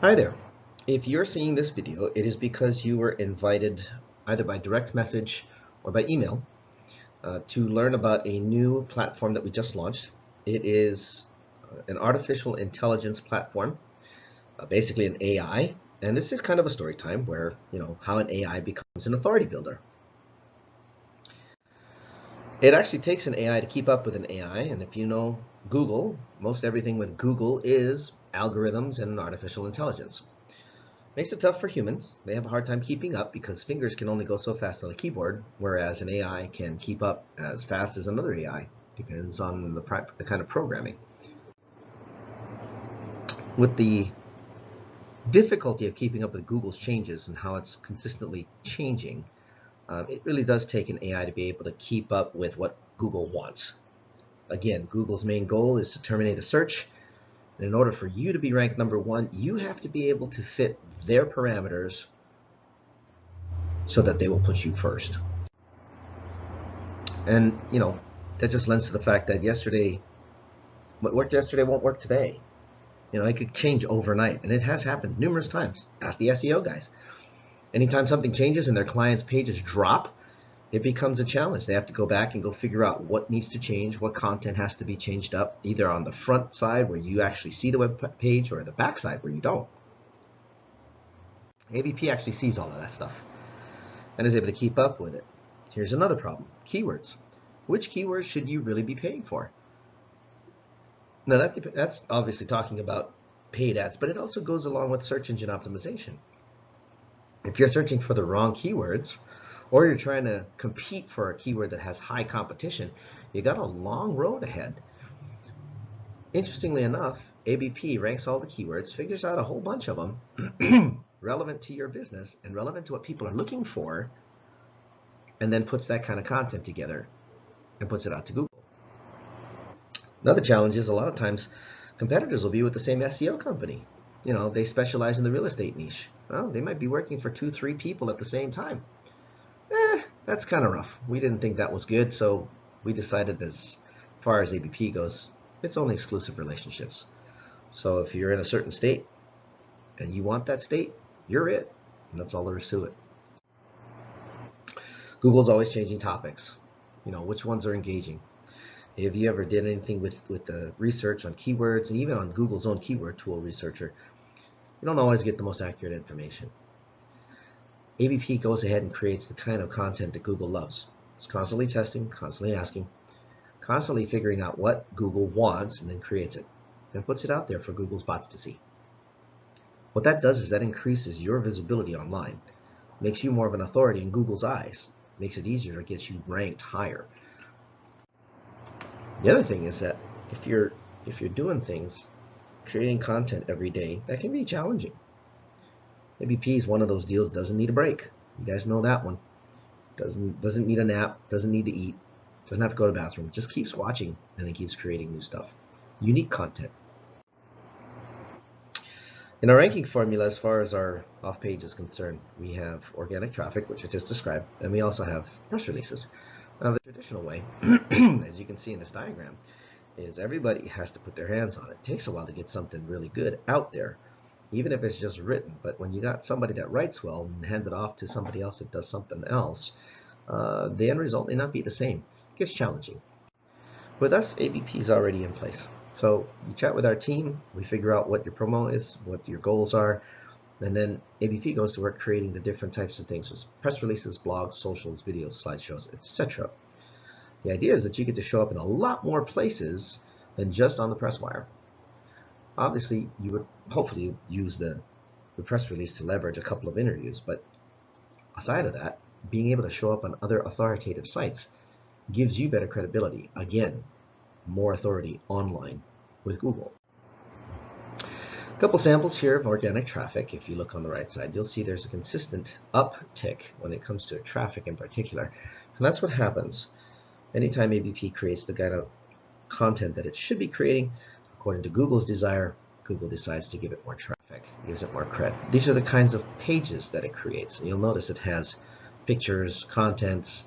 Hi there. If you're seeing this video, it is because you were invited either by direct message or by email to learn about a new platform that we just launched. It is an artificial intelligence platform, basically an AI, and this is kind of a story time where, how an AI becomes an authority builder. It actually takes an AI to keep up with an AI, and if you know Google, most everything with Google is algorithms and artificial intelligence. Makes it tough for humans. They have a hard time keeping up because fingers can only go so fast on a keyboard, whereas an AI can keep up as fast as another AI. Depends on the kind of programming. With the difficulty of keeping up with Google's changes and how it's consistently changing, it really does take an AI to be able to keep up with what Google wants. Again, Google's main goal is to terminate a search. And in order for you to be ranked #1, you have to be able to fit their parameters so that they will put you first. And, that just lends to the fact that what worked yesterday won't work today. It could change overnight, and it has happened numerous times. Ask the SEO guys. Anytime something changes and their clients' pages drop, it becomes a challenge. They have to go back and go figure out what needs to change, what content has to be changed up, either on the front side where you actually see the web page or the back side where you don't. ABP actually sees all of that stuff and is able to keep up with it. Here's another problem: keywords. Which keywords should you really be paying for? Now that's obviously talking about paid ads, but it also goes along with search engine optimization. If you're searching for the wrong keywords, or you're trying to compete for a keyword that has high competition, you got a long road ahead. Interestingly enough, ABP ranks all the keywords, figures out a whole bunch of them relevant to your business and relevant to what people are looking for, and then puts that kind of content together and puts it out to Google. Another challenge is a lot of times competitors will be with the same SEO company. They specialize in the real estate niche. Well, they might be working for 2-3 people at the same time. That's kind of rough. We didn't think that was good, so we decided as far as ABP goes, it's only exclusive relationships. So if you're in a certain state and you want that state, you're it. And that's all there is to it. Google's always changing topics. Which ones are engaging? If you ever did anything with the research on keywords, and even on Google's own keyword tool researcher, you don't always get the most accurate information. ABP goes ahead and creates the kind of content that Google loves. It's constantly testing, constantly asking, constantly figuring out what Google wants, and then creates it and puts it out there for Google's bots to see. What that does is that increases your visibility online, makes you more of an authority in Google's eyes, makes it easier to get you ranked higher. The other thing is that if you're doing things, creating content every day, that can be challenging. ABP is one of those deals, doesn't need a break. You guys know that one. Doesn't need a nap, doesn't need to eat, doesn't have to go to the bathroom, just keeps watching and then keeps creating new stuff. Unique content. In our ranking formula, as far as our off-page is concerned, we have organic traffic, which I just described, and we also have press releases. Now, the traditional way, as you can see in this diagram, is everybody has to put their hands on it. It takes a while to get something really good out there, even if it's just written. But when you got somebody that writes well and hand it off to somebody else that does something else, the end result may not be the same. It gets challenging. With us, ABP is already in place. So you chat with our team, we figure out what your promo is, what your goals are, and then ABP goes to work creating the different types of things: so press releases, blogs, socials, videos, slideshows, etc. The idea is that you get to show up in a lot more places than just on the press wire. Obviously, you would hopefully use the press release to leverage a couple of interviews, but aside of that, being able to show up on other authoritative sites gives you better credibility. Again, more authority online with Google. A couple samples here of organic traffic. If you look on the right side, you'll see there's a consistent uptick when it comes to traffic in particular. And that's what happens anytime ABP creates the kind of content that it should be creating. According to Google's desire, Google decides to give it more traffic, gives it more cred. These are the kinds of pages that it creates. And you'll notice it has pictures, contents,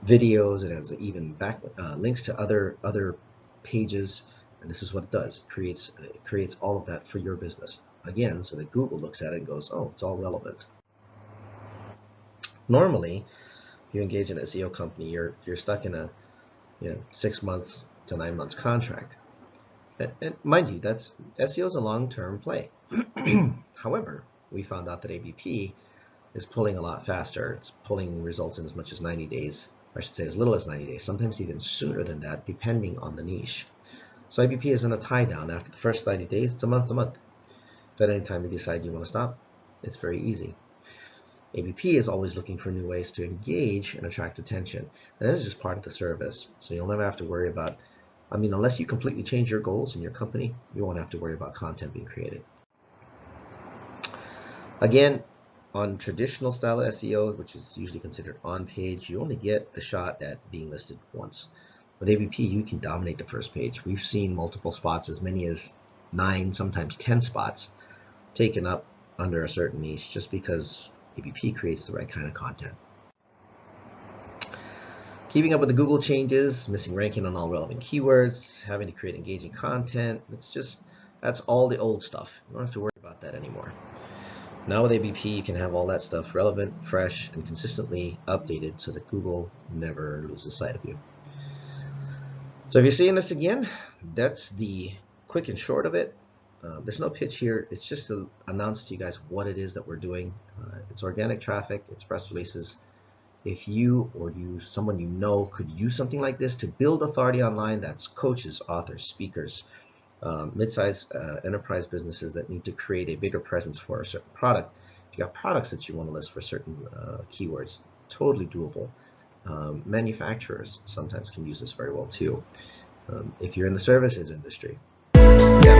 videos. It has even back links to other pages, And this is what it does. It creates all of that for your business. Again, so that Google looks at it and goes, oh, it's all relevant. Normally, if you engage in an SEO company, you're stuck in a 6 months to 9 months contract. And mind you, SEO is a long-term play. However, we found out that ABP is pulling a lot faster. It's pulling results in as much as 90 days, or I should say as little as 90 days, sometimes even sooner than that, depending on the niche. So ABP isn't a tie down. After the first 90 days, it's a month to month. If at any time you decide you want to stop, it's very easy. ABP is always looking for new ways to engage and attract attention. And this is just part of the service. So you'll never have to worry about, unless you completely change your goals in your company, you won't have to worry about content being created. Again, on traditional style SEO, which is usually considered on page, you only get the shot at being listed once. With ABP, you can dominate the first page. We've seen multiple spots, as many as 9, sometimes 10 spots taken up under a certain niche just because ABP creates the right kind of content. Keeping up with the Google changes, missing ranking on all relevant keywords, having to create engaging content, that's all the old stuff. You don't have to worry about that anymore. Now with ABP, you can have all that stuff relevant, fresh, and consistently updated so that Google never loses sight of you. So if you're seeing this again, that's the quick and short of it. There's no pitch here. It's just to announce to you guys what it is that we're doing. It's organic traffic. It's press releases. If you or someone you know could use something like this to build authority online, that's coaches, authors, speakers, mid-size enterprise businesses that need to create a bigger presence for a certain product. If you got products that you want to list for certain keywords, totally doable. Manufacturers sometimes can use this very well too. If you're in the services industry, yeah.